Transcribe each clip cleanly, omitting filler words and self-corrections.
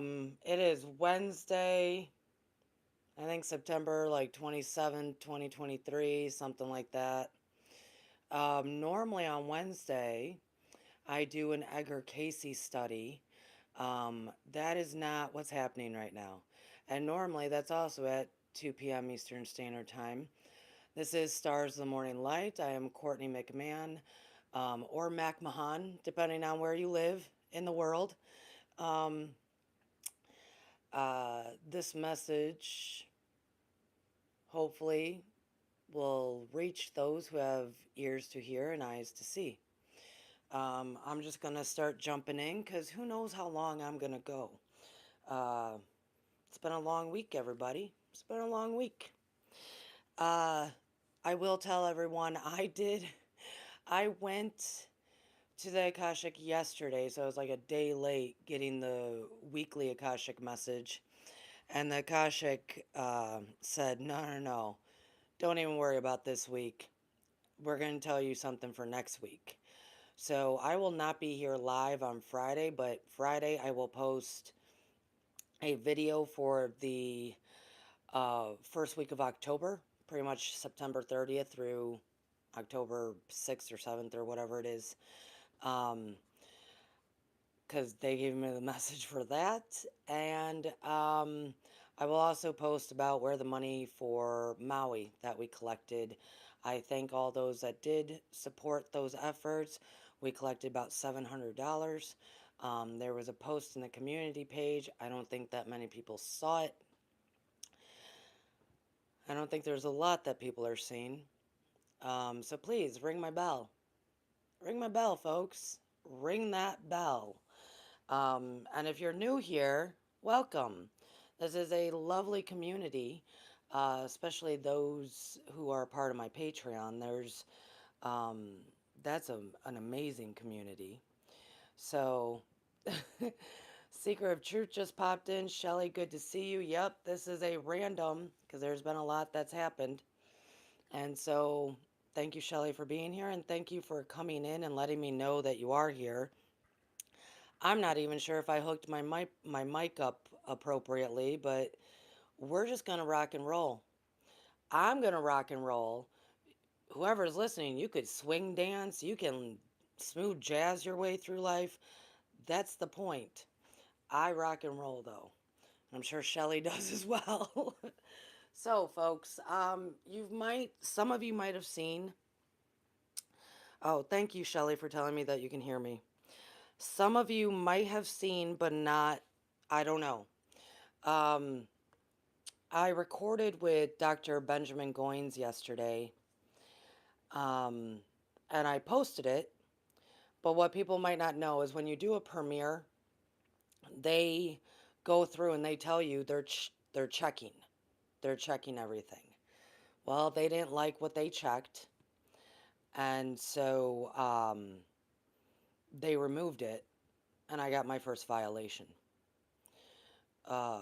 It is Wednesday, I think September like 27th, 2023, something like that. Normally on Wednesday, I do an Edgar Casey study. That is not what's happening right now. And normally that's also at 2 p.m. Eastern Standard Time. This is Stars of the Morning Light. I am Courtney McMahon, or Mac Mahan, depending on where you live in the world. Um, this message hopefully will reach those who have ears to hear and eyes to see. I'm just going to start jumping in because who knows how long I'm going to go. Uh, it's been a long week, everybody. It's been a long week. Uh, I will tell everyone I went to the Akashic yesterday, so I was like a day late getting the weekly Akashic message. And the Akashic said, no, no, no, don't even worry about this week. We're going to tell you something for next week. So I will not be here live on Friday, but Friday I will post a video for the first week of October, pretty much September 30th through October 6th or 7th or whatever it is. Because they gave me the message for that. And I will also post about where the money for Maui that we collected. I thank all those that did support those efforts. We collected about $700. There was a post in the community page. I don't think that many people saw it. I don't think there's a lot that people are seeing. So please ring my bell. Ring my bell, folks. Ring that bell. And if you're new here, welcome. This is a lovely community, especially those who are part of my Patreon. Um, that's an amazing community. So, Seeker of Truth just popped in. Shelly, good to see you. Yep, this is a random because there's been a lot that's happened. And so, thank you, Shelly, for being here, and thank you for coming in and letting me know that you are here. I'm not even sure if I hooked my mic up appropriately, but we're just gonna rock and roll. I'm gonna rock and roll. Whoever's listening, you could swing dance, you can smooth jazz your way through life. That's the point. I rock and roll though. I'm sure Shelly does as well. So, folks, some of you might have seen. Oh, thank you, Shelly, for telling me that you can hear me. Some of you might have seen, but not. I don't know. Um, I recorded with Dr. Benjamin Goins yesterday, um, and I posted it. But what people might not know is when you do a premiere, they go through and they tell you they're checking. They're checking everything. Well, they didn't like what they checked, and so they removed it, and I got my first violation. Uh,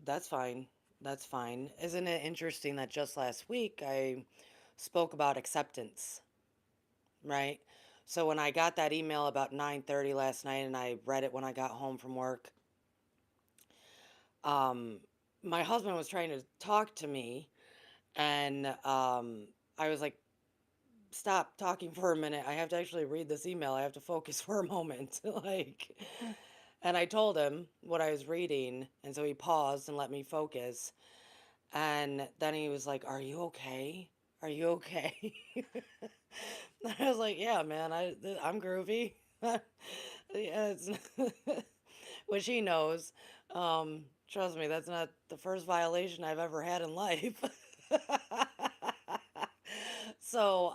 that's fine. That's fine. Isn't it interesting that just last week I spoke about acceptance, right? So when I got that email about 9:30 last night and I read it when I got home from work, um, my husband was trying to talk to me and I was like, stop talking for a minute. I have to actually read this email. I have to focus for a moment. Like, and I told him what I was reading, and so he paused and let me focus. And then he was like, "Are you okay? Are you okay?" I was like, "Yeah, man, I'm groovy." Yeah, it's which he knows. Trust me, that's not the first violation I've ever had in life. So,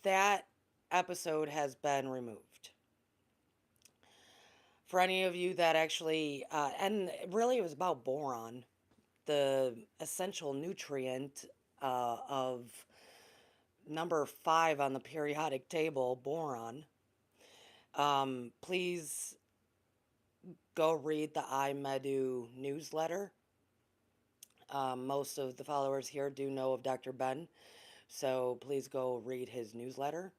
that episode has been removed. For any of you that actually, and really it was about boron, the essential nutrient of number 5 on the periodic table, boron. Please go read the iMedu newsletter. Most of the followers here do know of Dr. Ben, so please go read his newsletter.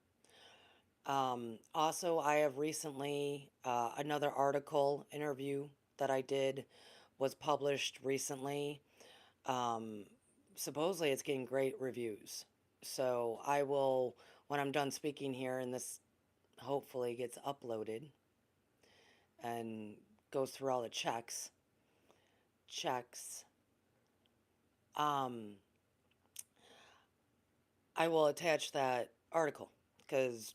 Also, I have recently another article interview that I did was published recently. Um, Supposedly it's getting great reviews. So I will, when I'm done speaking here and this hopefully gets uploaded and goes through all the checks, um, I will attach that article because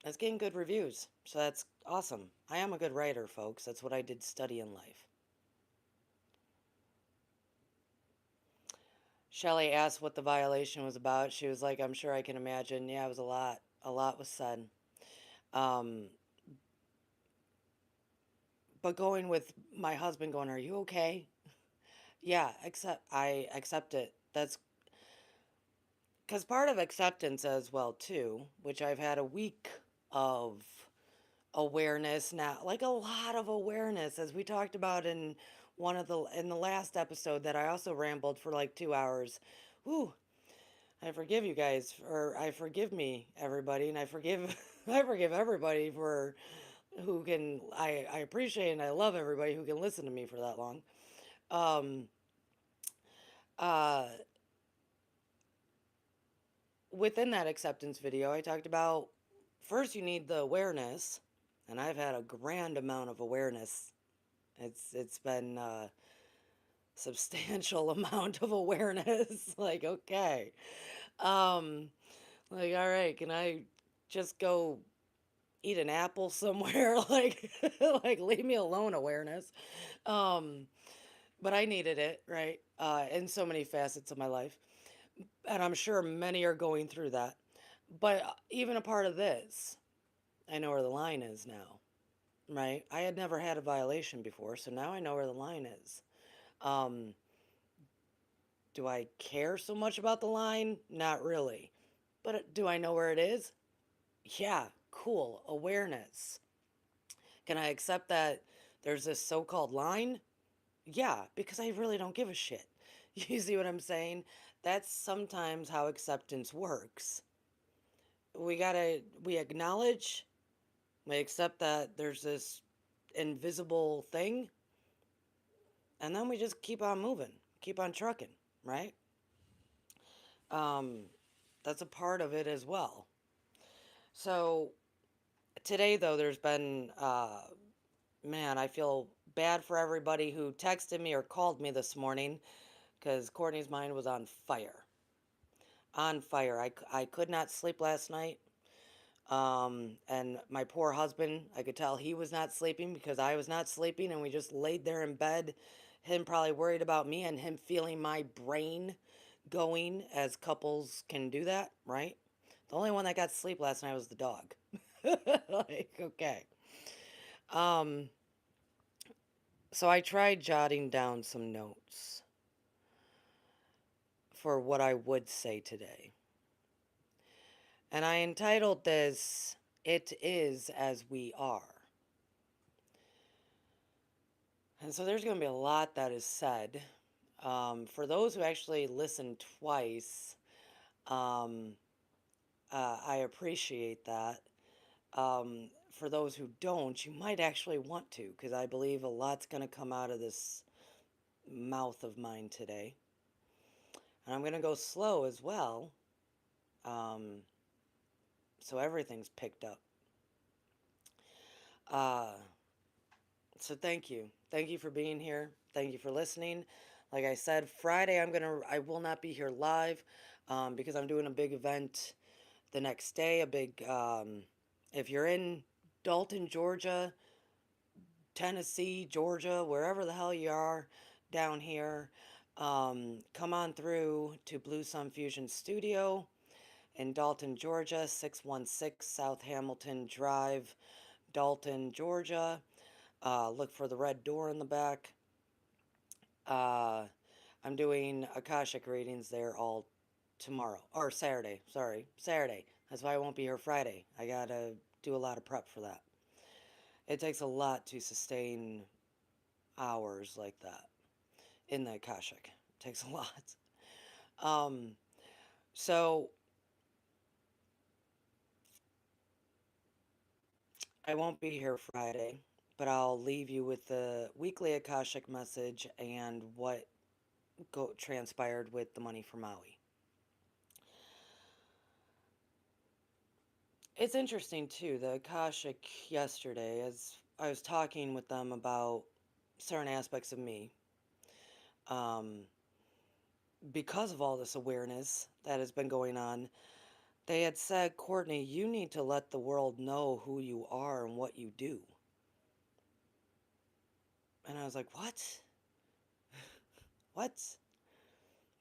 it's getting good reviews. So that's awesome. I am a good writer, folks. That's what I did study in life. Shelley asked what the violation was about. She was like, I'm sure I can imagine. Yeah, it was a lot. A lot was said. Um, but going with my husband going, are you okay? Yeah, I accept it. That's because part of acceptance as well too, which I've had a week of awareness now, like a lot of awareness, as we talked about in the last episode that I also rambled for like 2 hours. Whew, I forgive you guys, or I forgive me, everybody, and I forgive I forgive everybody for who can. I appreciate and I love everybody who can listen to me for that long. Um, uh, Within that acceptance video, I talked about first you need the awareness, and I've had a grand amount of awareness. It's been substantial amount of awareness. Like, okay. Um, like, all right, can I just go eat an apple somewhere? Like, like leave me alone, awareness. Um, but I needed it, right? In so many facets of my life. And I'm sure many are going through that. But even a part of this, I know where the line is now, right? I had never had a violation before, so now I know where the line is. Um, Do I care so much about the line? Not really. But do I know where it is? Yeah, cool. Awareness. Can I accept that there's this so called line? Yeah, because I really don't give a shit. You see what I'm saying? That's sometimes how acceptance works. We acknowledge, we accept that there's this invisible thing, and then we just keep on moving, keep on trucking, right? Um, that's a part of it as well. So today, though, there's been, man, I feel bad for everybody who texted me or called me this morning because Courtney's mind was on fire. On fire. I could not sleep last night. And my poor husband, I could tell he was not sleeping because I was not sleeping, and we just laid there in bed. Him probably worried about me and him feeling my brain going as couples can do that, right? The only one that got sleep last night was the dog. Like, okay. Um, so I tried jotting down some notes for what I would say today. And I entitled this, It Is As We Are. And so there's going to be a lot that is said. For those who actually listen twice, um, I appreciate that. For those who don't, you might actually want to, because I believe a lot's going to come out of this mouth of mine today. And I'm going to go slow as well, um, so everything's picked up. Uh, so thank you. Thank you for being here. Thank you for listening. Like I said, Friday I will not be here live because I'm doing a big event the next day. If you're in Dalton, Georgia, Tennessee, Georgia, wherever the hell you are down here, come on through to Blue Sun Fusion Studio in Dalton, Georgia, 616 South Hamilton Drive, Dalton, Georgia. Look for the red door in the back. Uh, I'm doing Akashic readings there all tomorrow, or Saturday, sorry, Saturday. That's why I won't be here Friday. I gotta do a lot of prep for that. It takes a lot to sustain hours like that in the Akashic. It takes a lot. Um, so I won't be here Friday, but I'll leave you with the weekly Akashic message and what transpired with the money for Maui. It's interesting too, the Akashic yesterday, as I was talking with them about certain aspects of me, um, because of all this awareness that has been going on, they had said, Courtney, you need to let the world know who you are and what you do. And I was like, what? What?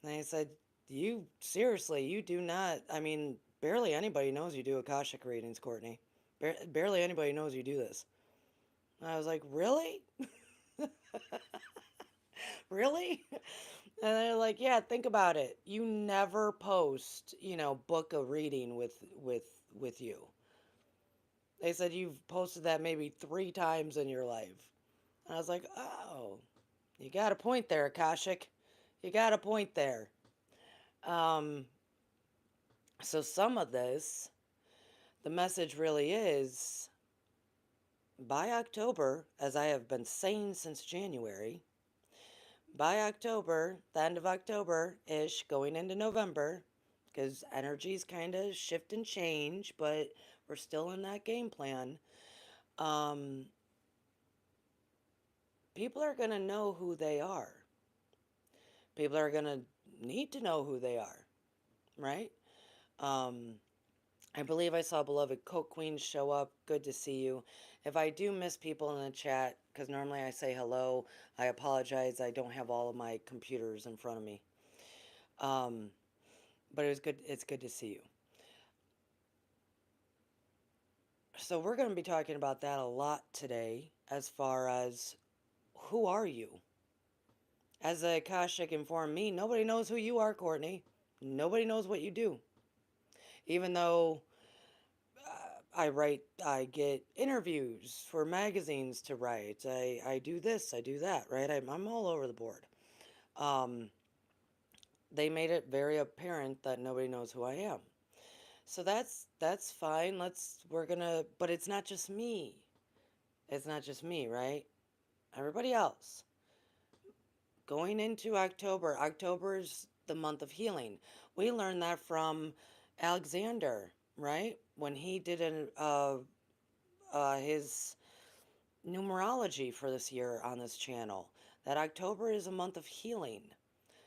And they said, you, seriously, you do not, I mean, barely anybody knows you do Akashic readings, Courtney. Barely anybody knows you do this. And I was like, really? Really? And they're like, yeah, think about it. You never post, book a reading with you. They said you've posted that maybe 3 times in your life. And I was like, oh, you got a point there, Akashic. You got a point there. Um, so some of this, the message really is, by October, as I have been saying since January, by October, the end of October-ish, going into November, because energies kind of shift and change, but we're still in that game plan. Um, People are going to know who they are. People are going to need to know who they are, right? Um, I believe I saw beloved Coke Queen show up. Good to see you. If I do miss people in the chat, because normally I say hello, I apologize. I don't have all of my computers in front of me. But it was good. It's good to see you. So we're going to be talking about that a lot today, as far as who are you? As the Akashic informed me, nobody knows who you are, Courtney. Nobody knows what you do. Even though I get interviews for magazines to write. I do this, I do that, right? I'm all over the board. Um, they made it very apparent that nobody knows who I am. So that's fine. But it's not just me. It's not just me, right? Everybody else. Going into October, October's the month of healing. We learned that from Alexander, right? When he did his numerology for this year on this channel, that October is a month of healing.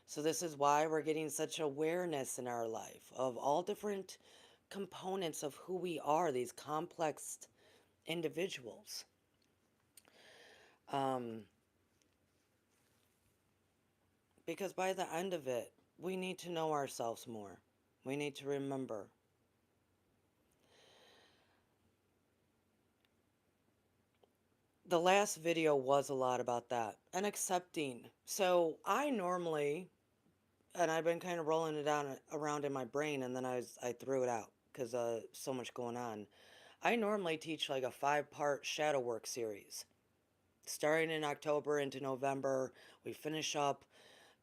So this is why we're getting such awareness in our life of all different components of who we are, these complex individuals. Because by the end of it, we need to know ourselves more. We need to remember. The last video was a lot about that and accepting. So I normally, and I've been kind of rolling it down around in my brain, and then I threw it out because so much going on. I normally teach like a 5-part shadow work series. Starting in October into November, we finish up,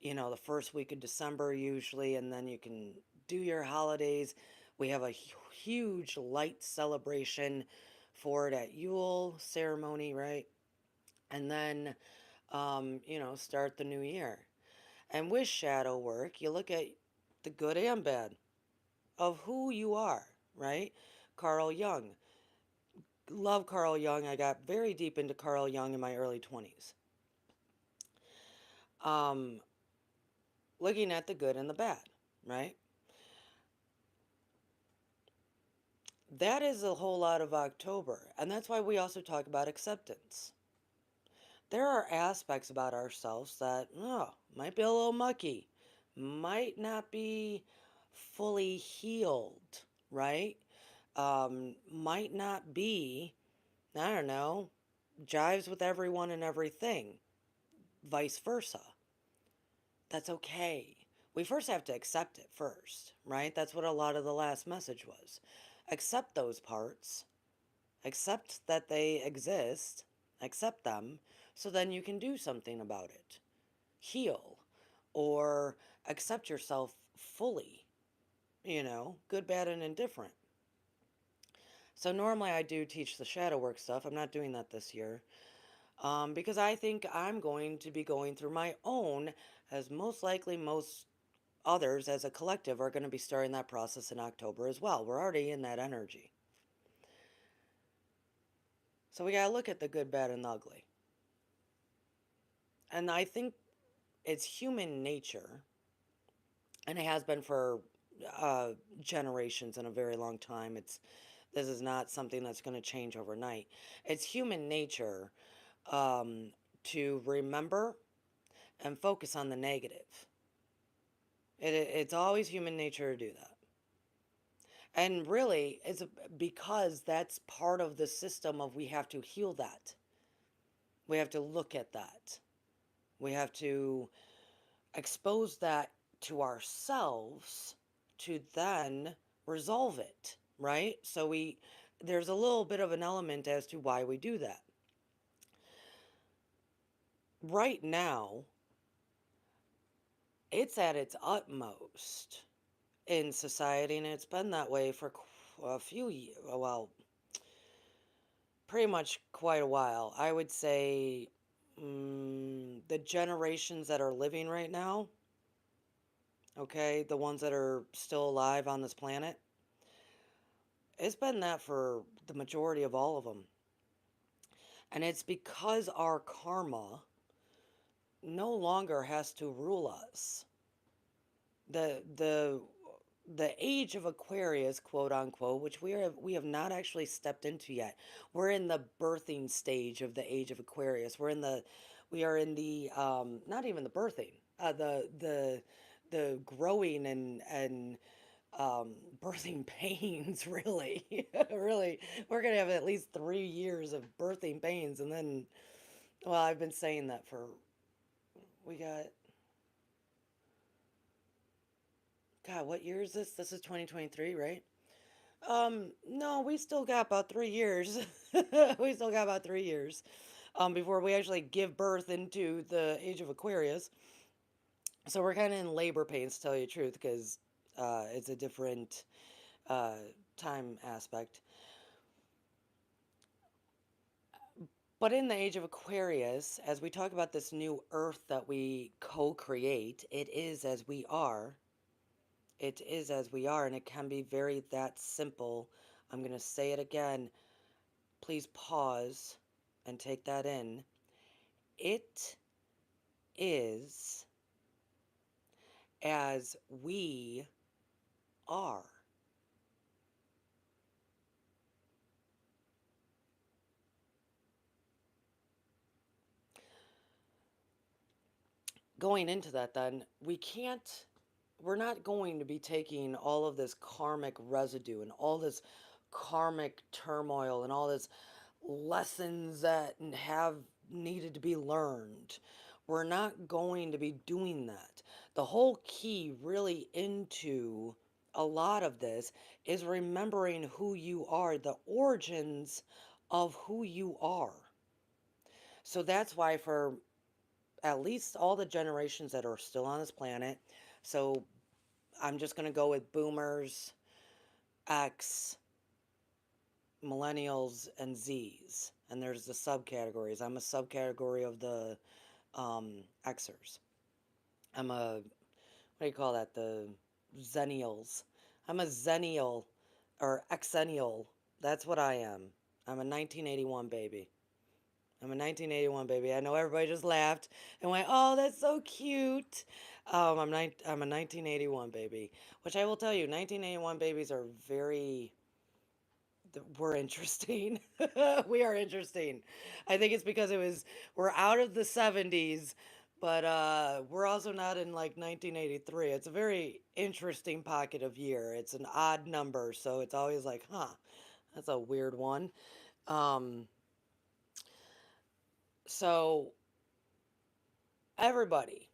the first week of December usually, and then you can do your holidays. We have a huge light celebration for it at Yule ceremony, right? And then, start the new year. And with shadow work, you look at the good and bad of who you are, right? Carl Jung. Love Carl Jung. I got very deep into Carl Jung in my early 20s. Looking at the good and the bad, right? That is a whole lot of October. And that's why we also talk about acceptance. There are aspects about ourselves that, might be a little mucky, might not be fully healed, right? Might not be, I don't know, jives with everyone and everything, vice versa. That's okay. We first have to accept it first, right? That's what a lot of the last message was. Accept those parts, accept that they exist, accept them, so then you can do something about it. Heal, or accept yourself fully, good, bad, and indifferent. So normally I do teach the shadow work stuff. I'm not doing that this year. because I think I'm going to be going through my own, as most likely most others as a collective are going to be starting that process in October as well. We're already in that energy. So we got to look at the good, bad, and the ugly. And I think it's human nature, and it has been for uh, generations and a very long time. This is not something that's going to change overnight. It's human nature um, to remember and focus on the negative. It's always human nature to do that. And really, because that's part of the system of we have to heal that. We have to look at that. We have to expose that to ourselves to then resolve it, right? There's a little bit of an element as to why we do that. Right now, it's at its utmost in society, and it's been that way for a few years, well, pretty much quite a while. I would say the generations that are living right now, okay, the ones that are still alive on this planet, it's been that for the majority of all of them. And it's because our karma no longer has to rule us. The the the age of Aquarius, quote unquote, which we have not actually stepped into yet. We're in the birthing stage of the age of Aquarius. We are in the not even the birthing, the growing and birthing pains, really. Really, we're gonna have at least 3 years of birthing pains, and then, well, I've been saying that for, we got, God, what year is this? This is 2023, right? No, we still got about 3 years. We still got about 3 years before we actually give birth into the age of Aquarius. So we're kind of in labor pains, to tell you the truth, because it's a different uh, time aspect. But in the age of Aquarius, as we talk about this new earth that we co create, it is as we are. It is as we are, and it can be very that simple. I'm going to say it again. Please pause and take that in. It is as we are. Going into that, then, we're not going to be taking all of this karmic residue and all this karmic turmoil and all this lessons that have needed to be learned. We're not going to be doing that. The whole key, really, into a lot of this is remembering who you are, the origins of who you are. So that's why, for at least all the generations that are still on this planet, so I'm just going to go with boomers, X, millennials, and Zs. And there's the subcategories. I'm a subcategory of the Xers. I'm a, what do you call that? The Zennials. I'm a Zennial or Xennial. That's what I am. I'm a 1981 baby. I'm a 1981 baby. I know everybody just laughed and went, "Oh, that's so cute." I'm a 1981 baby, which I will tell you, 1981 babies are we're interesting. We are interesting. I think it's because we're out of the 70s, but we're also not in like 1983. It's a very interesting pocket of year. It's an odd number, so it's always like, huh, that's a weird one. Um, so everybody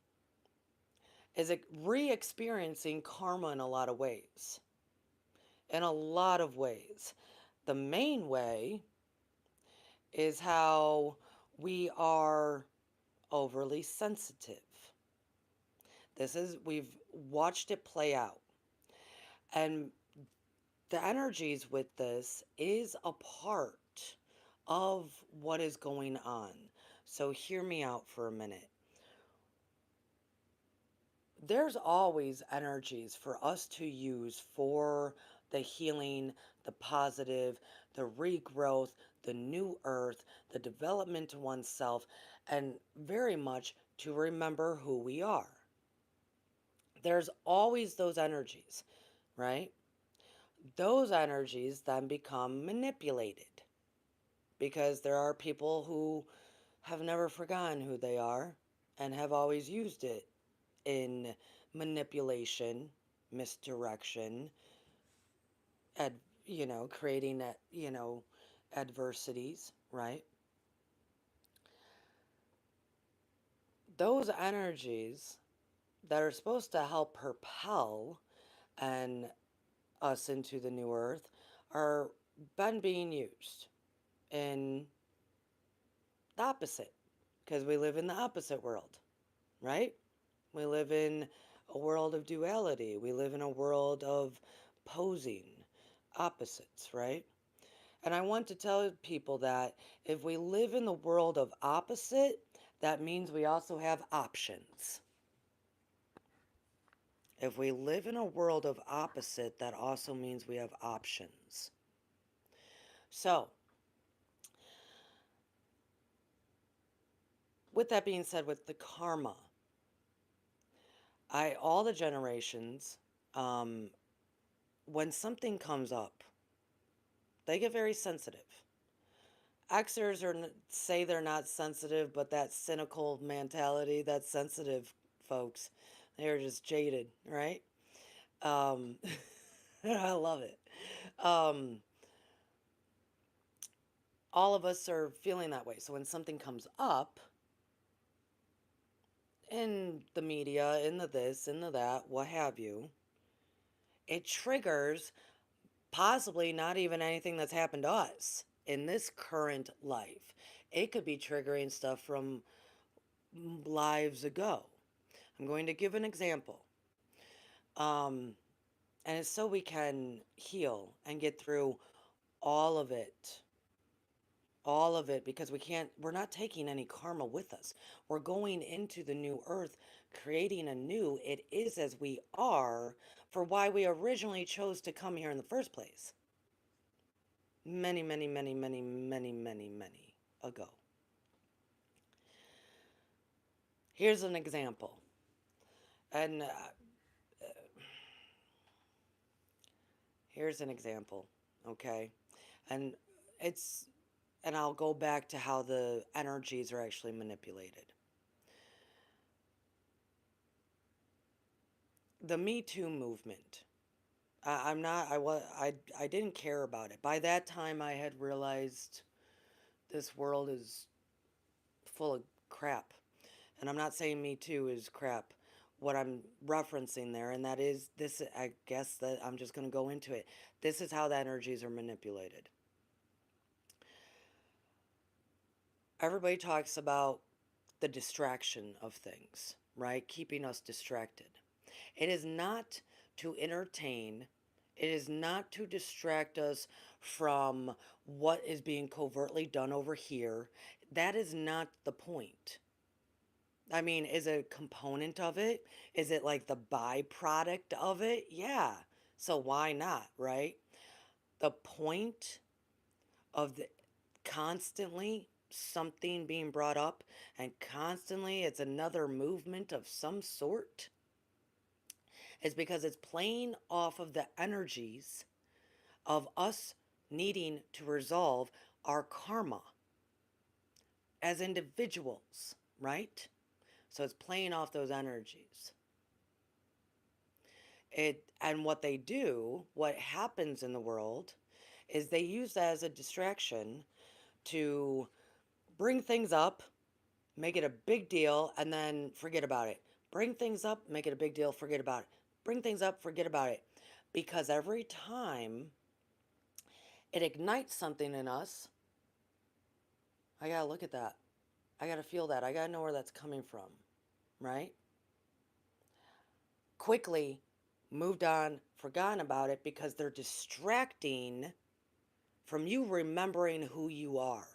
is re-experiencing karma in a lot of ways. In a lot of ways. The main way is how we are overly sensitive. We've watched it play out. And the energies with this is a part of what is going on. So hear me out for a minute. There's always energies for us to use for the healing, the positive, the regrowth, the new earth, the development to oneself, and very much to remember who we are. There's always those energies, right? Those energies then become manipulated because there are people who have never forgotten who they are and have always used it in manipulation, misdirection, ad, creating adversities, right? Those energies that are supposed to help propel and us into the new earth are been being used in the opposite because we live in the opposite world, right? We live in a world of duality. We live in a world of posing opposites, right? And I want to tell people that if we live in the world of opposite, that means we also have options. If we live in a world of opposite, that also means we have options. So, with that being said, with the karma, all the generations, um, when something comes up, they get very sensitive. Xers say they're not sensitive, but that cynical mentality, that's sensitive, folks. They're just jaded, right? Um, I love it. Um, all of us are feeling that way. So when something comes up in the media, in the this, in the that, what have you, it triggers possibly not even anything that's happened to us in this current life. It could be triggering stuff from lives ago. I'm going to give an example. Um, and it's so we can heal and get through all of it. All of it, because we're not taking any karma with us. We're going into the new earth, creating a new, it is as we are for why we originally chose to come here in the first place. Many, many, many, many, many, many, many ago. Here's an example. And here's an example, okay? And it's, and I'll go back to how the energies are actually manipulated. The Me Too movement. I'm not, I didn't care about it. By that time, I had realized this world is full of crap. And I'm not saying Me Too is crap. What I'm referencing there, and that is this, I guess that I'm just going to go into it. This is how the energies are manipulated. Everybody talks about the distraction of things, right? Keeping us distracted. It is not to entertain, it is not to distract us from what is being covertly done over here. That is not the point. I mean, is it a component of it? Is it like the byproduct of it? Yeah. So why not, right? The point of the constantly something being brought up and constantly it's another movement of some sort is because it's playing off of the energies of us needing to resolve our karma as individuals, right? So it's playing off those energies. And what they do, what happens in the world, is they use that as a distraction to bring things up, make it a big deal, and then forget about it. Bring things up, make it a big deal, forget about it. Bring things up, forget about it. Because every time it ignites something in us, I gotta look at that. I gotta feel that. I gotta know where that's coming from, right? Quickly moved on, forgotten about it because they're distracting from you remembering who you are.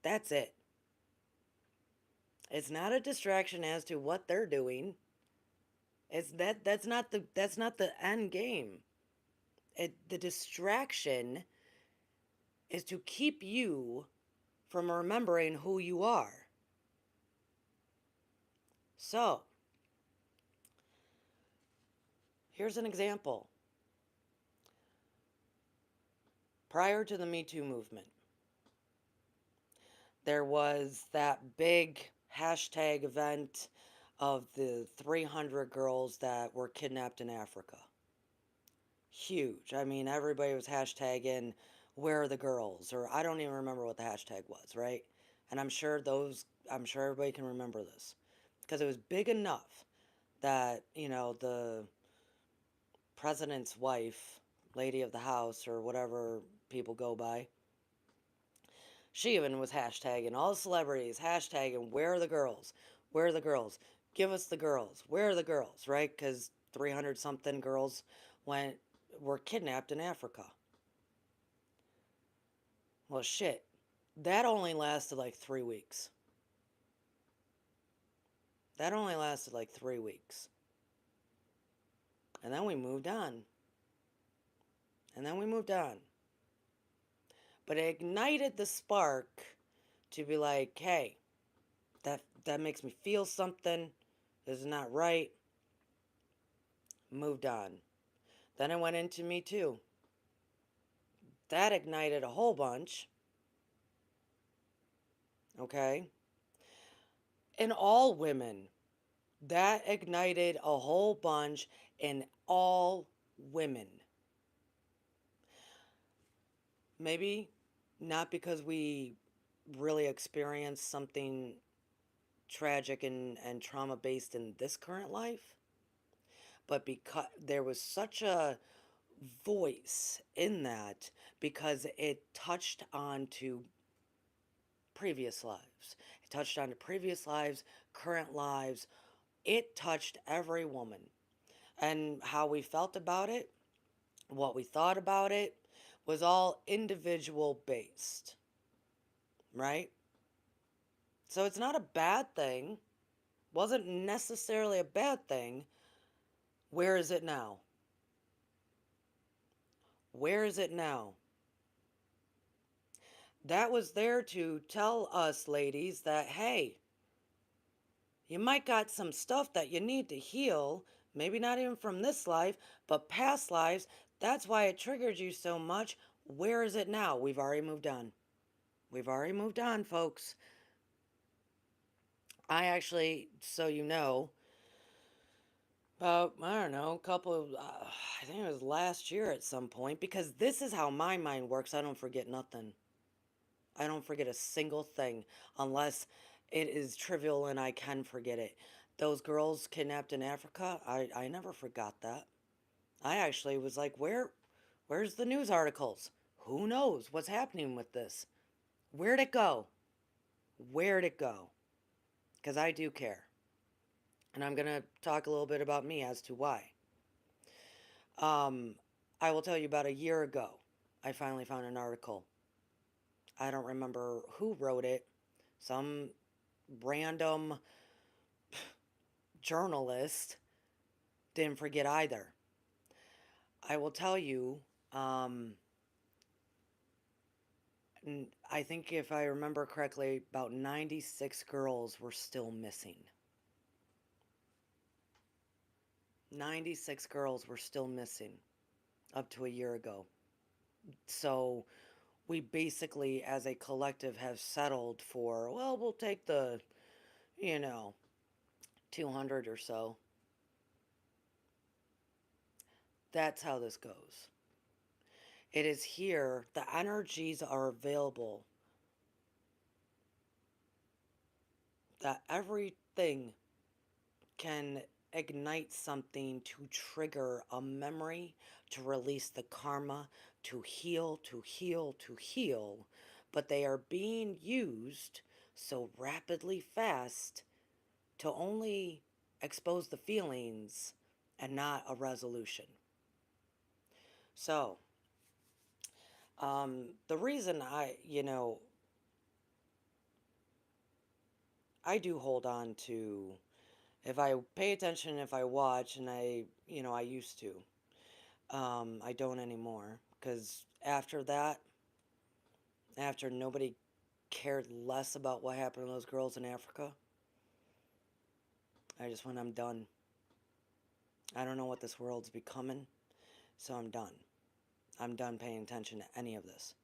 That's it. It's not a distraction as to what they're doing. That's not the end game. The distraction is to keep you from remembering who you are. So, here's an example. Prior to the Me Too movement, there was that big hashtag event of the 300 girls that were kidnapped in Africa. Huge. I mean, everybody was hashtagging, where are the girls? Or I don't even remember what the hashtag was, right? And I'm sure everybody can remember this because it was big enough that, the president's wife, lady of the house, or whatever people go by, she even was hashtagging all the celebrities, hashtagging, where are the girls? Where are the girls? Give us the girls. Where are the girls? Right? Because 300 something girls were kidnapped in Africa. Well, shit. That only lasted like 3 weeks. That only lasted like 3 weeks. And then we moved on. And then we moved on. But it ignited the spark to be like, hey, that makes me feel something. This is not right. Moved on. Then it went into Me Too. That ignited a whole bunch. Okay? In all women. That ignited a whole bunch in all women. Maybe not because we really experienced something tragic and trauma based in this current life, but because there was such a voice in that because it touched on to previous lives. It touched on to previous lives, current lives. It touched every woman. And how we felt about it, what we thought about it, was all individual based, right? So it's not a bad thing. Wasn't necessarily a bad thing. Where is it now? Where is it now? That was there to tell us, ladies, that hey, you might got some stuff that you need to heal, maybe not even from this life, but past lives. That's why it triggered you so much. Where is it now? We've already moved on. We've already moved on, folks. I actually, so you know, about, I don't know, a couple of, I think it was last year at some point, because this is how my mind works. I don't forget nothing. I don't forget a single thing unless it is trivial and I can forget it. Those girls kidnapped in Africa, I never forgot that. I actually was like, where's the news articles? Who knows what's happening with this? Where'd it go? Where'd it go? Because I do care. And I'm going to talk a little bit about me as to why. Um, I will tell you about a year ago, I finally found an article. I don't remember who wrote it. Some random journalist didn't forget either. I will tell you, um, I think if I remember correctly, about 96 girls were still missing. 96 girls were still missing up to a year ago. So we basically, as a collective, have settled for, well, we'll take the, you know, 200 or so. That's how this goes. It is here, the energies are available, that everything can ignite something to trigger a memory, to release the karma, to heal, to heal, to heal. But they are being used so rapidly fast to only expose the feelings and not a resolution. So, the reason I do hold on to, if I pay attention, if I watch, and I used to. I don't anymore because after that, after nobody cared less about what happened to those girls in Africa, I just went, I'm done. I don't know what this world's becoming, so I'm done. I'm done paying attention to any of this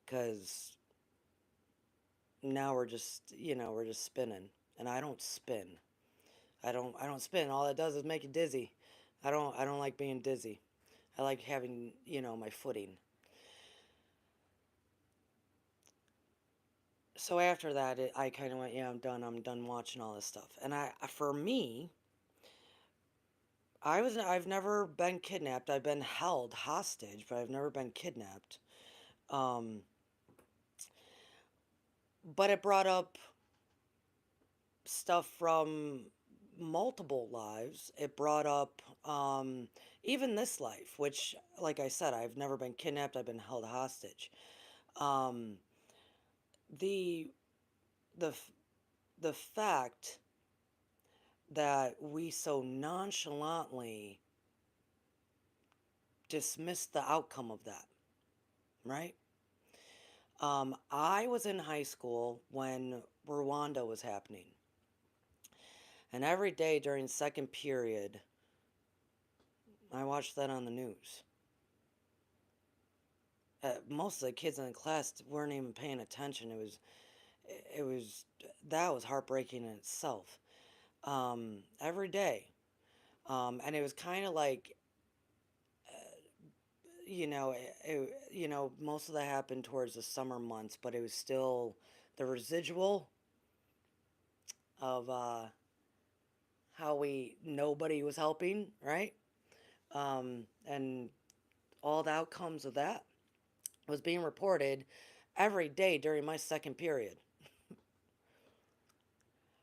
because now we're just spinning, and I don't spin. I don't spin. All it does is make you dizzy. I don't like being dizzy. I like having, my footing. So after that, I kind of went, yeah, I'm done. I'm done watching all this stuff. And for me, I've never been kidnapped. I've been held hostage, but I've never been kidnapped. Um, but it brought up stuff from multiple lives. It brought up even this life, which, like I said, I've never been kidnapped. I've been held hostage. Um, the the the fact that we so nonchalantly dismiss the outcome of that, right? I was in high school when Rwanda was happening, and every day during second period, I watched that on the news. Most of the kids in the class weren't even paying attention. It was, that was heartbreaking in itself. Every day, and it was kind of like, most of that happened towards the summer months, but it was still the residual of how nobody was helping, right? And all the outcomes of that was being reported every day during my second period.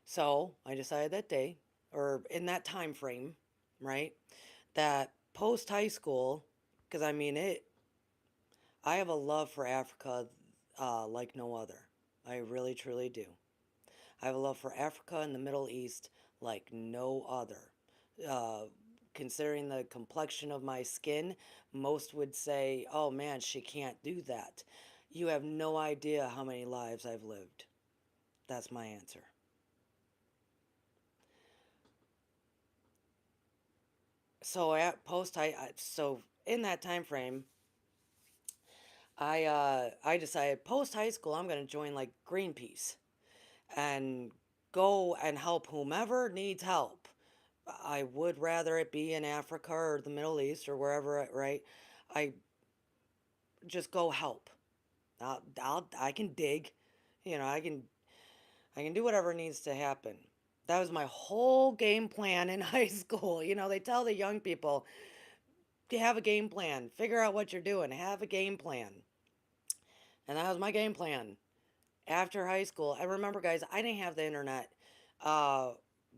So I decided that day, or in that time frame, right, that post high school, because I have a love for Africa like no other. I really, truly do. I have a love for Africa and the Middle East like no other. Uh, Considering the complexion of my skin, most would say, oh man, she can't do that. You have no idea how many lives I've lived. That's my answer. So at post so in that time frame, I decided post high school I'm going to join like Greenpeace and go and help whomever needs help. I would rather it be in Africa or the Middle East or wherever, right? I just go help. I can dig, I can do whatever needs to happen. That was my whole game plan in high school. They tell the young people to have a game plan, figure out what you're doing, have a game plan. And that was my game plan. After high school, I remember, guys, I didn't have the internet. Uh,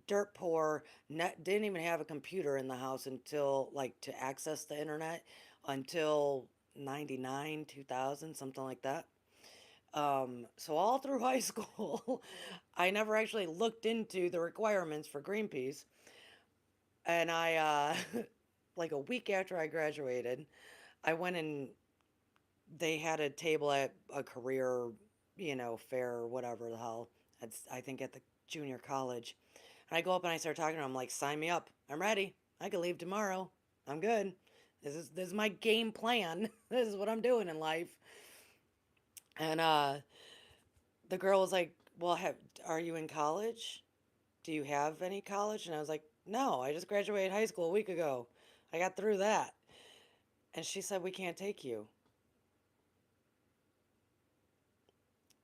Dirt poor, didn't even have a computer in the house until, like, to access the internet until 99, 2000, something like that. So all through high school, I never actually looked into the requirements for Greenpeace. And like a week after I graduated, I went and they had a table at a career, fair or whatever the hell. I think at the junior college. And I go up and I start talking to them like, sign me up. I'm ready. I can leave tomorrow. I'm good. This is my game plan. This is what I'm doing in life. And the girl was like, well, are you in college? Do you have any college? And I was like, no, I just graduated high school a week ago. I got through that. And she said, we can't take you.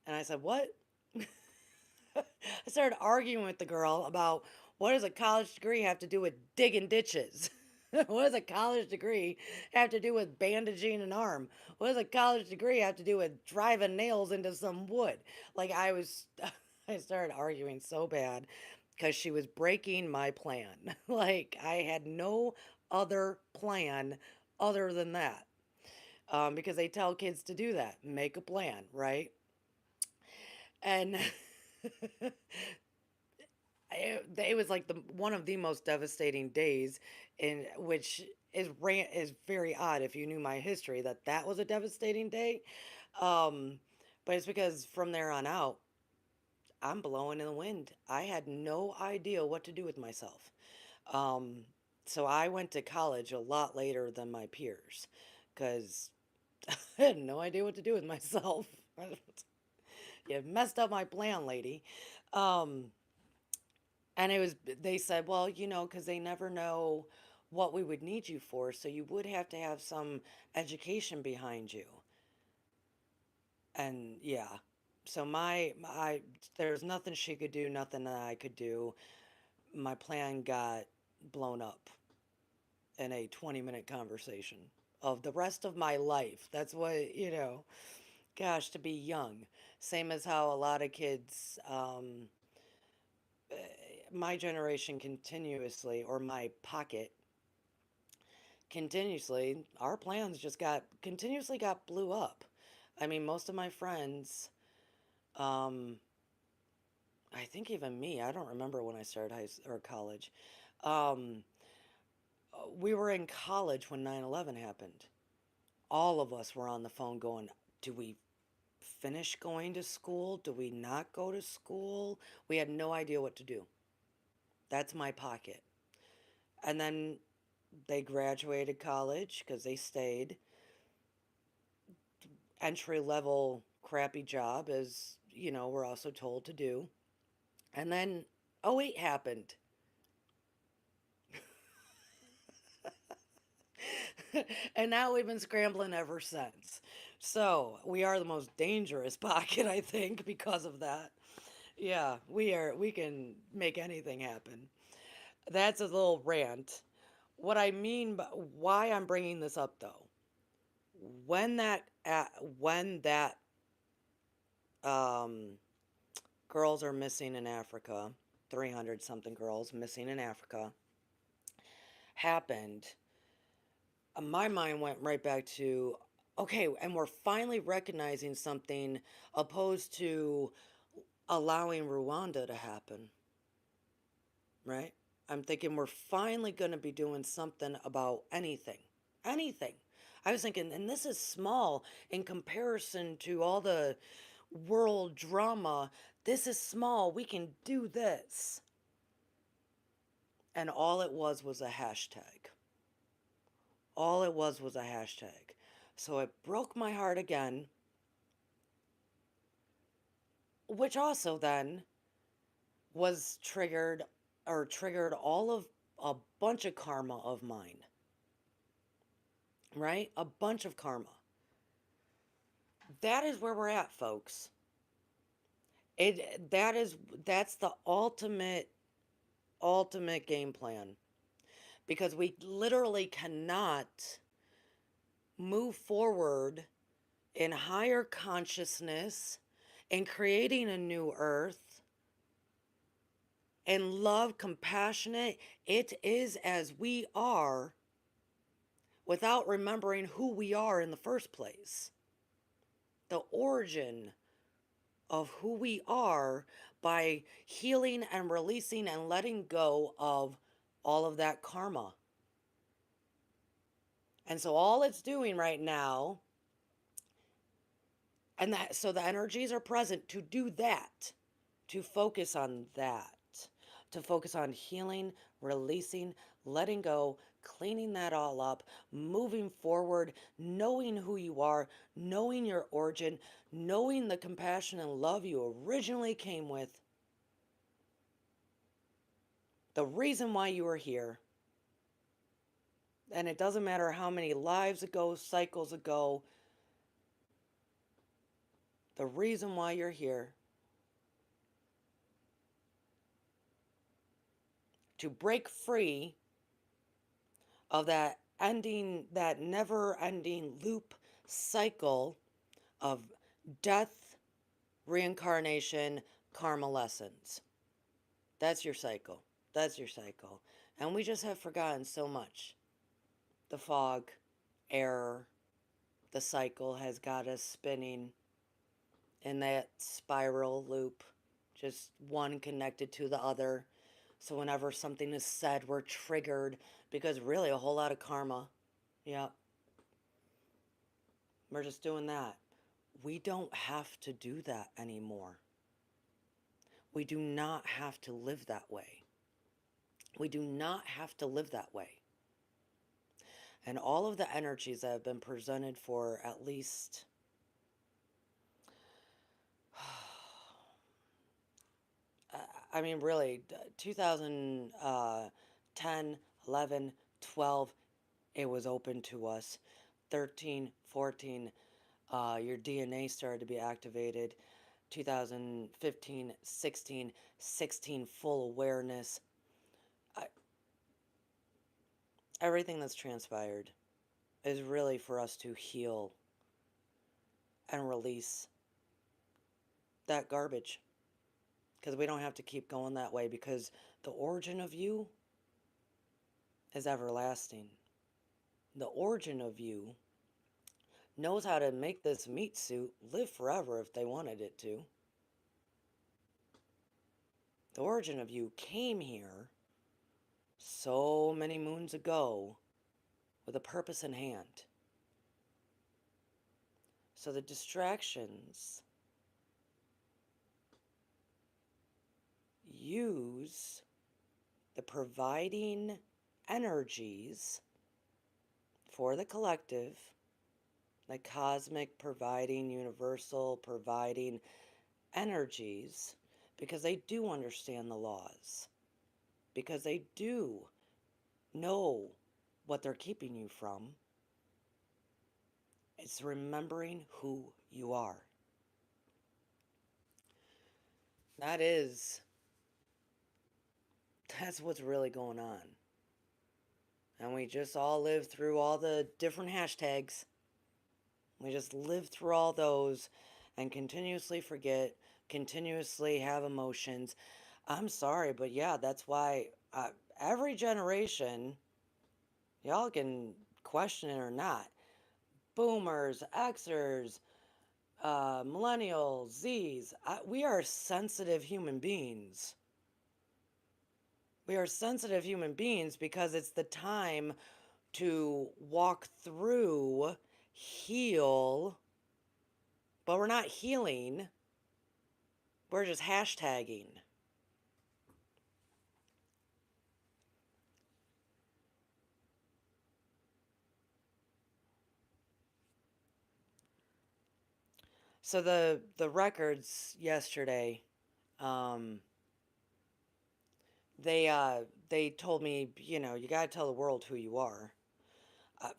And I said, what? I started arguing with the girl about what does a college degree have to do with digging ditches? What does a college degree have to do with bandaging an arm? What does a college degree have to do with driving nails into some wood? Like I started arguing so bad because she was breaking my plan. Like I had no other plan other than that. Because they tell kids to do that, make a plan, right? And It was like the one of the most devastating days, in which is very odd if you knew my history that that was a devastating day. Um, but it's because from there on out, I'm blowing in the wind. I had no idea what to do with myself. Um, so I went to college a lot later than my peers because I had no idea what to do with myself. You messed up my plan, lady. Um, and it was, they said, well, because they never know what we would need you for, so you would have to have some education behind you. And yeah, so there's nothing she could do, nothing that I could do. My plan got blown up in a 20-minute conversation of the rest of my life. That's what, gosh, to be young. Same as how a lot of kids, my generation continuously, or my pocket continuously, our plans just continuously got blew up. I mean, most of my friends, um, I think even me, I don't remember when I started or college. Um, we were in college when 9/11 happened. All of us were on the phone going, do we finish going to school? Do we not go to school? We had no idea what to do. That's my pocket. And then they graduated college because they stayed. Entry level crappy job, as we're also told to do. And then '08 happened. And now we've been scrambling ever since. So we are the most dangerous pocket, I think, because of that. Yeah, we are. We can make anything happen. That's a little rant. What I mean by why I'm bringing this up, though, when that um, girls are missing in Africa, 300 something girls missing in Africa, happened, my mind went right back to, okay, and we're finally recognizing something opposed to allowing Rwanda to happen, right? I'm thinking we're finally going to be doing something about anything. Anything. I was thinking, and this is small in comparison to all the world drama. This is small. We can do this. And all it was a hashtag. All it was a hashtag. So it broke my heart again, which also then was triggered all of a bunch of karma of mine, right? A bunch of karma. That is where we're at, folks. That's the ultimate game plan, because we literally cannot move forward in higher consciousness and creating a new earth and love, compassionate, it is as we are, without remembering who we are in the first place. The origin of who we are, by healing and releasing and letting go of all of that karma. And so all it's doing right now, and that so the energies are present to do that, to focus on that, to focus on healing, releasing, letting go, cleaning that all up, moving forward, knowing who you are, knowing your origin, knowing the compassion and love you originally came with, the reason why you are here. And it doesn't matter how many lives ago, cycles ago, the reason why you're here, to break free of that never ending loop cycle of death, reincarnation, karma lessons. That's your cycle. That's your cycle. And we just have forgotten so much. The fog, error, the cycle has got us spinning in that spiral loop. just one connected to the other. So whenever something is said, we're triggered because really a whole lot of karma. Yeah, we're just doing that. We don't have to do that anymore. We do not have to live that way. We do not have to live that way. And all of the energies that have been presented for at least I mean, really, 2010, 11, 12, it was open to us. 13, 14, your DNA started to be activated. 2015, 16, 16, full awareness. I, everything that's transpired is really for us to heal and release that garbage. Because we don't have to keep going that way, because the origin of you is everlasting. The origin of you knows how to make this meat suit live forever if they wanted it to. The origin of you came here so many moons ago with a purpose in hand. So the distractions use the providing energies for the collective, the cosmic providing, universal providing energies, because they do understand the laws, because they do know what they're keeping you from. It's remembering who you are. That is, that's what's really going on. And we just all live through all the different hashtags. We just live through all those and continuously forget, continuously have emotions. I'm sorry, but yeah, that's why every generation, y'all can question it or not, boomers, Xers, millennials, Zs, we are sensitive human beings. We are sensitive human beings because it's the time to walk through, heal, but we're not healing. We're just hashtagging. So the records yesterday, um, they told me, you got to tell the world who you are. Uh,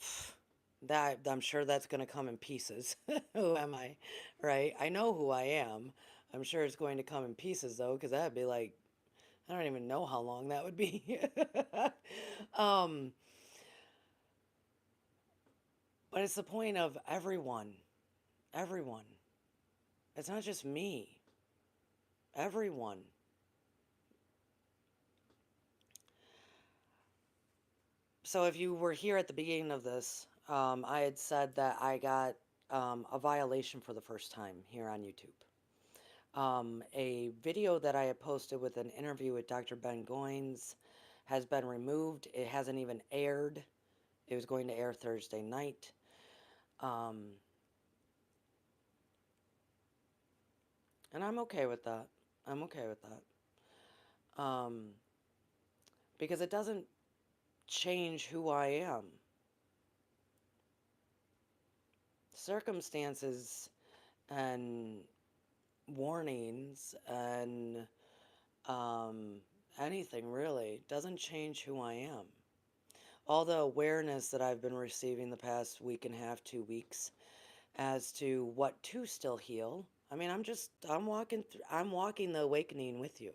that I'm sure that's going to come in pieces. Who am I? Right? I know who I am. I'm sure it's going to come in pieces though, because that'd be like, I don't even know how long that would be. um, but it's the point of everyone. Everyone. It's not just me. Everyone. So if you were here at the beginning of this, I had said that I got a violation for the first time here on YouTube. A video that I had posted with an interview with Dr. Ben Goins has been removed. It hasn't even aired. It was going to air Thursday night. And I'm okay with that. I'm okay with that. Because it doesn't change who I am. Circumstances and warnings and anything really doesn't change who I am. All the awareness that I've been receiving the past week and a half, 2 weeks, as to what to still heal. I mean, I'm walking the awakening with you.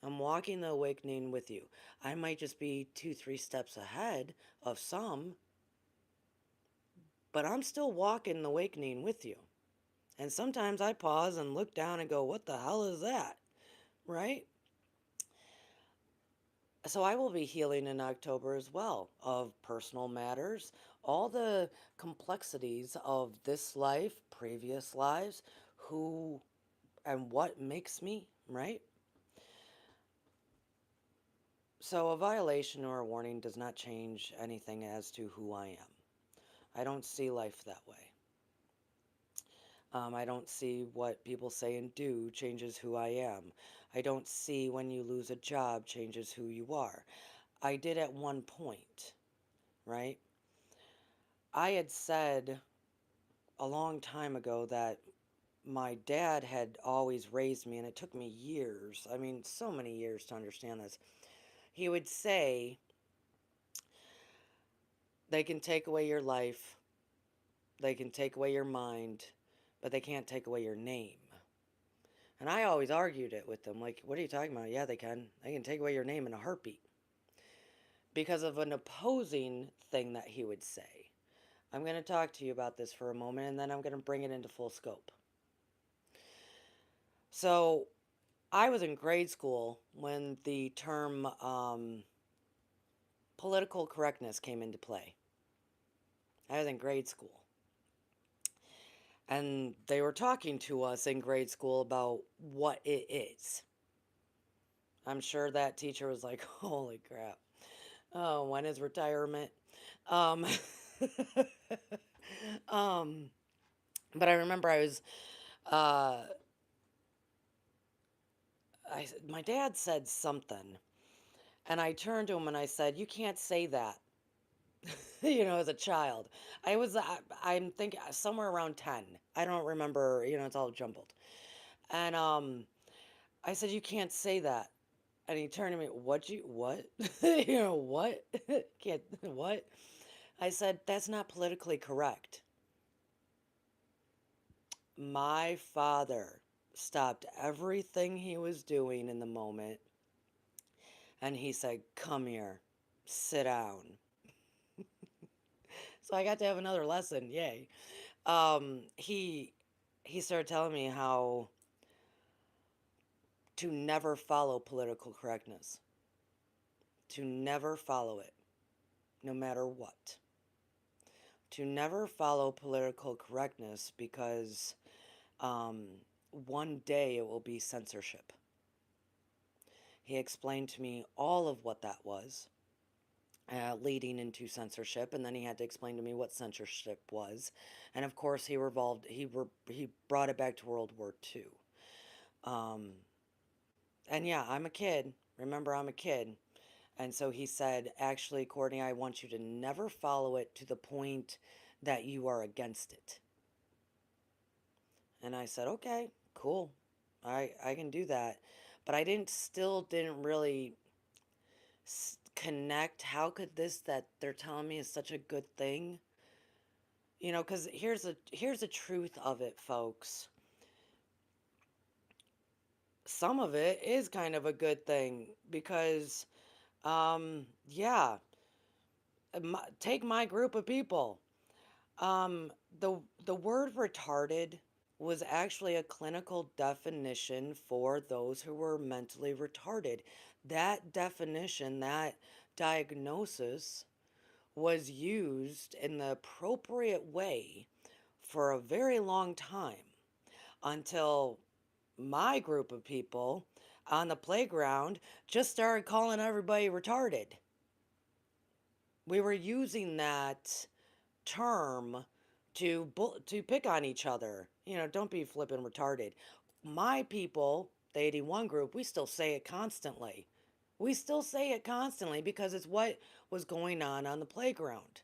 I'm walking the awakening with you. I might just be 2, 3 steps ahead of some, but I'm still walking the awakening with you. And sometimes I pause and look down and go, what the hell is that? Right? So I will be healing in October as well, of personal matters, all the complexities of this life, previous lives, who and what makes me right? So a violation or a warning does not change anything as to who I am. I don't see life that way. I don't see what people say and do changes who I am. I don't see when you lose a job changes who you are. I did at one point, right? I had said a long time ago that my dad had always raised me, and it took me years, I mean, so many years to understand this. He would say, they can take away your life, they can take away your mind, but they can't take away your name. And I always argued it with them, like, what are you talking about? Yeah, they can. They can take away your name in a heartbeat. Because of an opposing thing that he would say. I'm going to talk to you about this for a moment, and then I'm going to bring it into full scope. So, I was in grade school when the term political correctness came into play. I was in grade school. And they were talking to us in grade school about what it is. I'm sure that teacher was like, holy crap. Oh, when is retirement? Um, um, but I remember uh, my dad said something, and I turned to him and I said, "You can't say that." As a child, I'm thinking somewhere around 10. I don't remember. It's all jumbled. And I said, "You can't say that." And he turned to me, what? What? Can't, what? I said, that's not politically correct. My father stopped everything he was doing in the moment and he said, come here, sit down. So I got to have another lesson. Yay. He started telling me how to never follow political correctness, to never follow it, no matter what. To never follow political correctness because um, one day it will be censorship. He explained to me all of what that was, leading into censorship, and then he had to explain to me what censorship was, and of course he brought it back to World War II. Um, and yeah, I'm a kid. Remember, I'm a kid. And so he said, actually, Courtney, I want you to never follow it to the point that you are against it. And I said, okay, cool. I can do that. But I didn't really connect. How could this that they're telling me is such a good thing? Because here's the truth of it, folks. Some of it is kind of a good thing because, yeah, take my group of people. Um, the word retarded was actually a clinical definition for those who were mentally retarded. That definition, that diagnosis, was used in the appropriate way for a very long time until my group of people on the playground just started calling everybody retarded. We were using that term to pick on each other. Don't be flipping retarded. My people, the 81 group, we still say it constantly. We still say it constantly because it's what was going on the playground.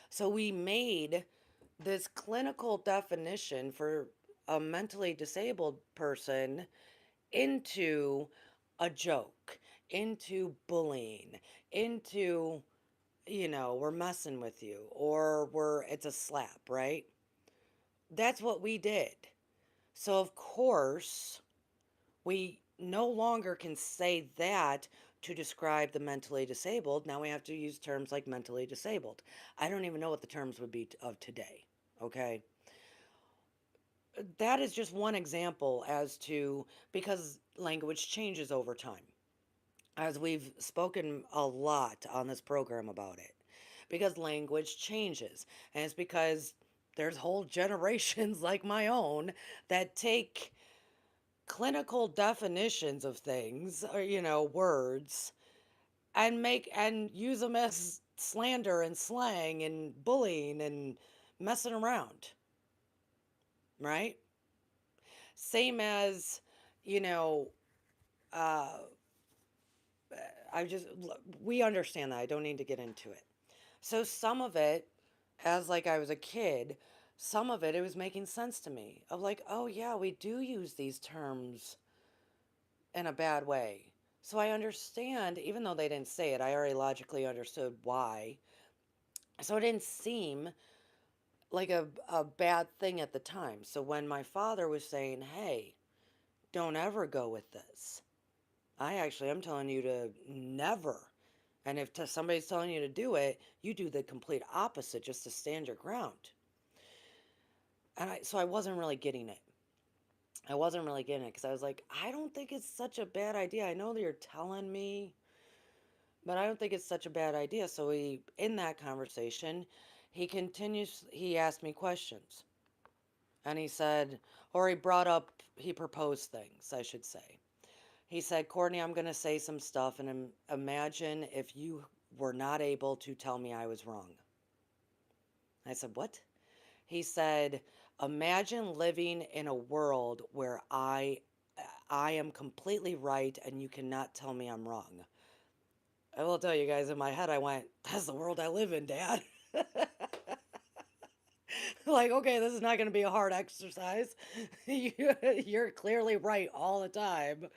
So we made this clinical definition for a mentally disabled person into a joke, into bullying, into we're messing with you, or it's a slap, right? That's what we did. So, of course, we no longer can say that to describe the mentally disabled. Now we have to use terms like mentally disabled. I don't even know what the terms would be of today, okay? That is just one example as to because language changes over time, as we've spoken a lot on this program about it, because language changes. And it's because there's whole generations like my own that take clinical definitions of things, or, words, and use them as slander and slang and bullying and messing around, right? Same as, you know, uh, we understand that. I don't need to get into it. So some of it, as like I was a kid, some of it was making sense to me of like, oh yeah, we do use these terms in a bad way. So I understand, even though they didn't say it, I already logically understood why. So it didn't seem like a bad thing at the time. So when my father was saying, hey, don't ever go with this, I'm telling you to never. And if somebody's telling you to do it, you do the complete opposite just to stand your ground. So I wasn't really getting it. I wasn't really getting it because I was like, I don't think it's such a bad idea. I know that you're telling me, but I don't think it's such a bad idea. So in that conversation, he asked me questions. And he said, or he proposed things, I should say. He said, Courtney, I'm going to say some stuff and imagine if you were not able to tell me I was wrong. I said, what? He said, imagine living in a world where I am completely right and you cannot tell me I'm wrong. I will tell you guys, in my head, I went, that's the world I live in, Dad. Like, okay, this is not going to be a hard exercise. You're clearly right all the time.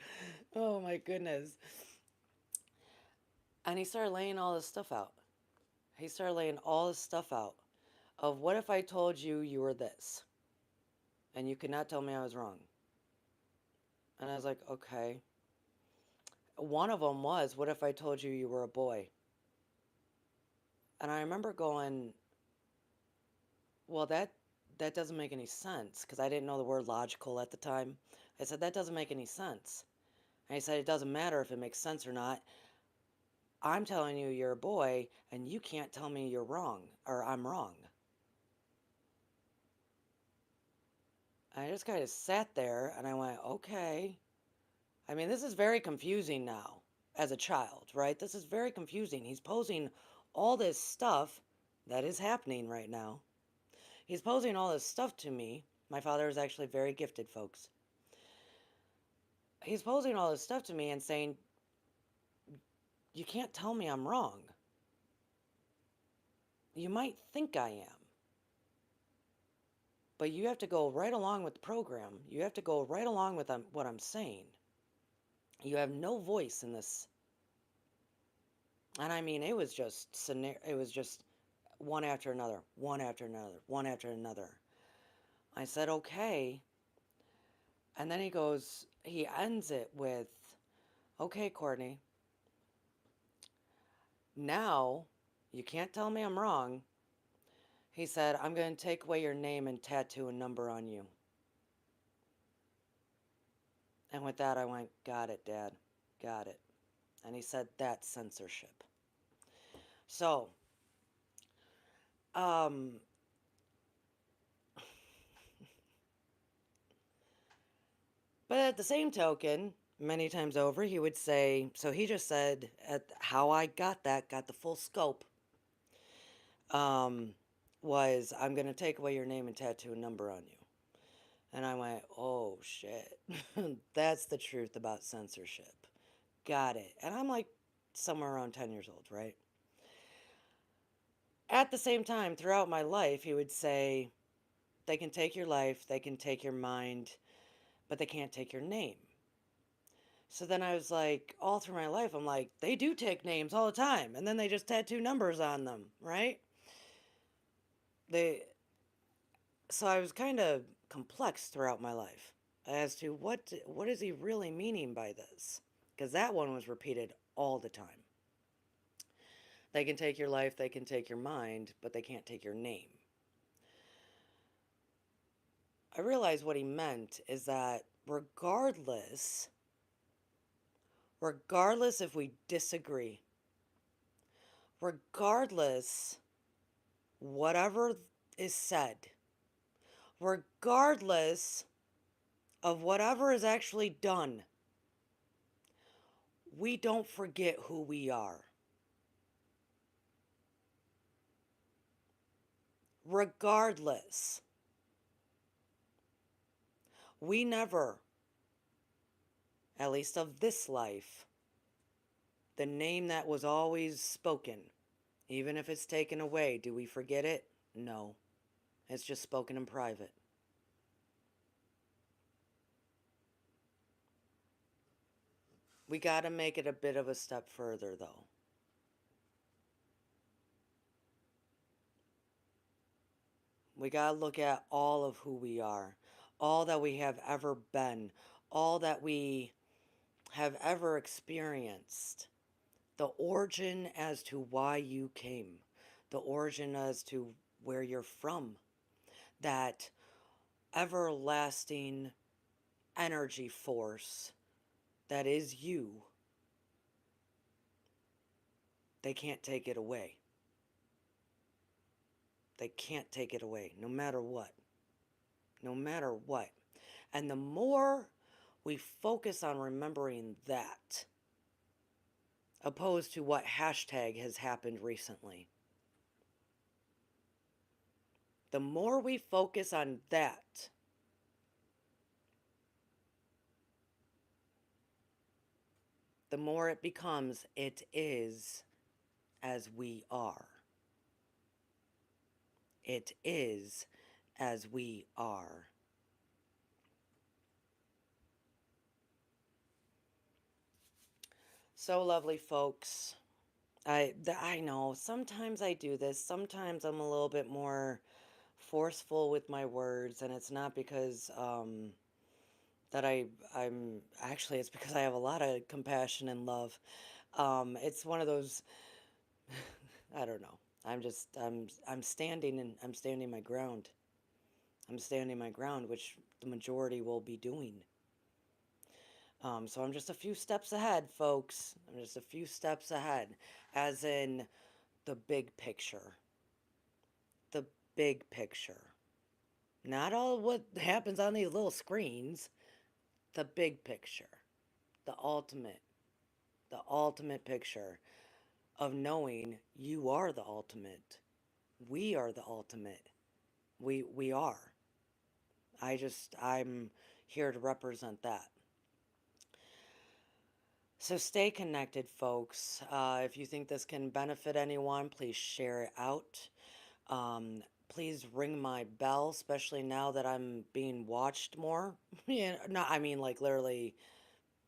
Oh my goodness. And he started laying all this stuff out. He started laying all this stuff out of what if I told you you were this and you could not tell me I was wrong. And I was like, okay. One of them was, what if I told you you were a boy? And I remember going, well, that doesn't make any sense because I didn't know the word logical at the time. I said, that doesn't make any sense. And he said, it doesn't matter if it makes sense or not. I'm telling you you're a boy and you can't tell me you're wrong or I'm wrong. I just kind of sat there and I went, okay. I mean, this is very confusing now as a child, right? This is very confusing. He's posing all this stuff that is happening right now. He's posing all this stuff to me. My father is actually very gifted, folks. He's posing all this stuff to me and saying, you can't tell me I'm wrong. You might think I am, but you have to go right along with the program. You have to go right along with what I'm saying. You have no voice in this. And I mean, it was just one after another, one after another, one after another. I said, okay. And then he ends it with, okay, Courtney, now you can't tell me I'm wrong. He said, I'm going to take away your name and tattoo a number on you. And with that, I went, got it, Dad. Got it. And he said, that's censorship. So, um, but at the same token, many times over, he would say, so he just said, how I got the full scope, um, was, I'm going to take away your name and tattoo a number on you. And I went, oh shit, that's the truth about censorship. Got it. And I'm like somewhere around 10 years old, right? At the same time, throughout my life, he would say, they can take your life, they can take your mind, but they can't take your name. So then I was like, all through my life, I'm like, they do take names all the time, and then they just tattoo numbers on them, right? They, so I was kind of complex throughout my life as to what is he really meaning by this? Because that one was repeated all the time. They can take your life, they can take your mind, but they can't take your name. I realized what he meant is that regardless if we disagree, regardless whatever is said, regardless of whatever is actually done, we don't forget who we are. Regardless, we never, at least of this life, the name that was always spoken, even if it's taken away, do we forget it? No. It's just spoken in private. We got to make it a bit of a step further, though. We got to look at all of who we are, all that we have ever been, all that we have ever experienced, the origin as to why you came, the origin as to where you're from, that everlasting energy force that is you. They can't take it away. They can't take it away, no matter what. No matter what. And the more we focus on remembering that, opposed to what hashtag has happened recently, the more we focus on that, the more it becomes, it is as we are. It is as we are. So lovely, folks. I know sometimes I do this. Sometimes I'm a little bit more forceful with my words, and it's not because that I'm actually, it's because I have a lot of compassion and love. It's one of those, I don't know. I'm standing, and I'm standing my ground. I'm standing my ground, which the majority will be doing. So I'm just a few steps ahead, folks. I'm just a few steps ahead, as in the big picture. The big picture. Not all what happens on these little screens. The big picture. The ultimate picture of knowing you are the ultimate. We are the ultimate. We are. I'm here to represent that. So stay connected, folks. If you think this can benefit anyone, please share it out. Please ring my bell, especially now that I'm being watched more. Yeah, no, I mean like literally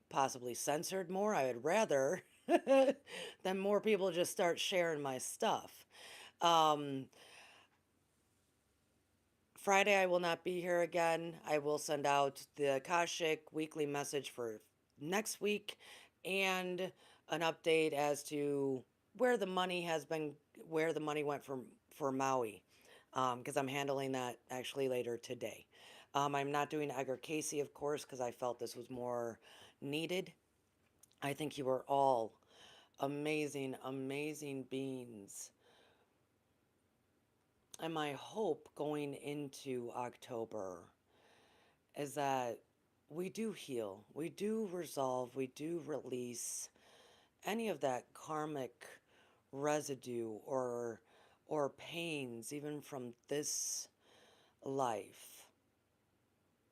possibly censored more. I would rather than more people just start sharing my stuff. Um, Friday, I will not be here again. I will send out the Akashic weekly message for next week and an update as to where the money has been, where the money went for Maui, because I'm handling that actually later today. I'm not doing Edgar Casey, of course, because I felt this was more needed. I think you are all amazing, amazing beings. And my hope going into October is that we do heal, we do resolve, we do release any of that karmic residue or pains even from this life.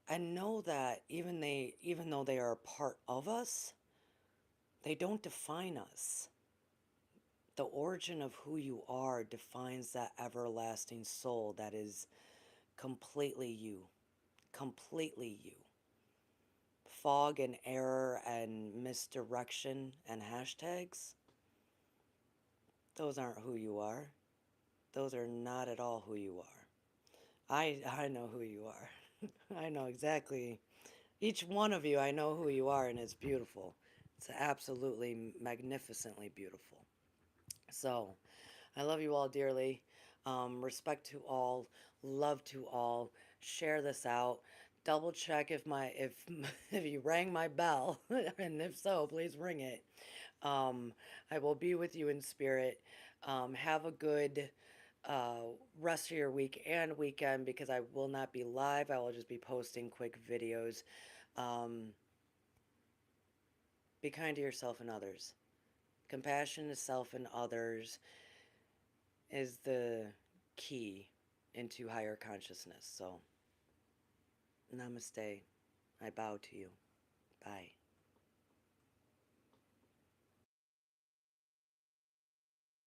And know that even though they are a part of us, they don't define us. The origin of who you are defines that everlasting soul that is completely you. Completely you. Fog and error and misdirection and hashtags, those aren't who you are. Those are not at all who you are. I know who you are. I know exactly. Each one of you, I know who you are, and it's beautiful. It's absolutely magnificently beautiful. So, I love you all dearly. Respect to all, love to all. Share this out. Double check if if you rang my bell, and if so, please ring it. Um, I will be with you in spirit. Have a good rest of your week and weekend because I will not be live. I will just be posting quick videos. Um, be kind to yourself and others. Compassion to self and others is the key into higher consciousness. So, namaste. I bow to you.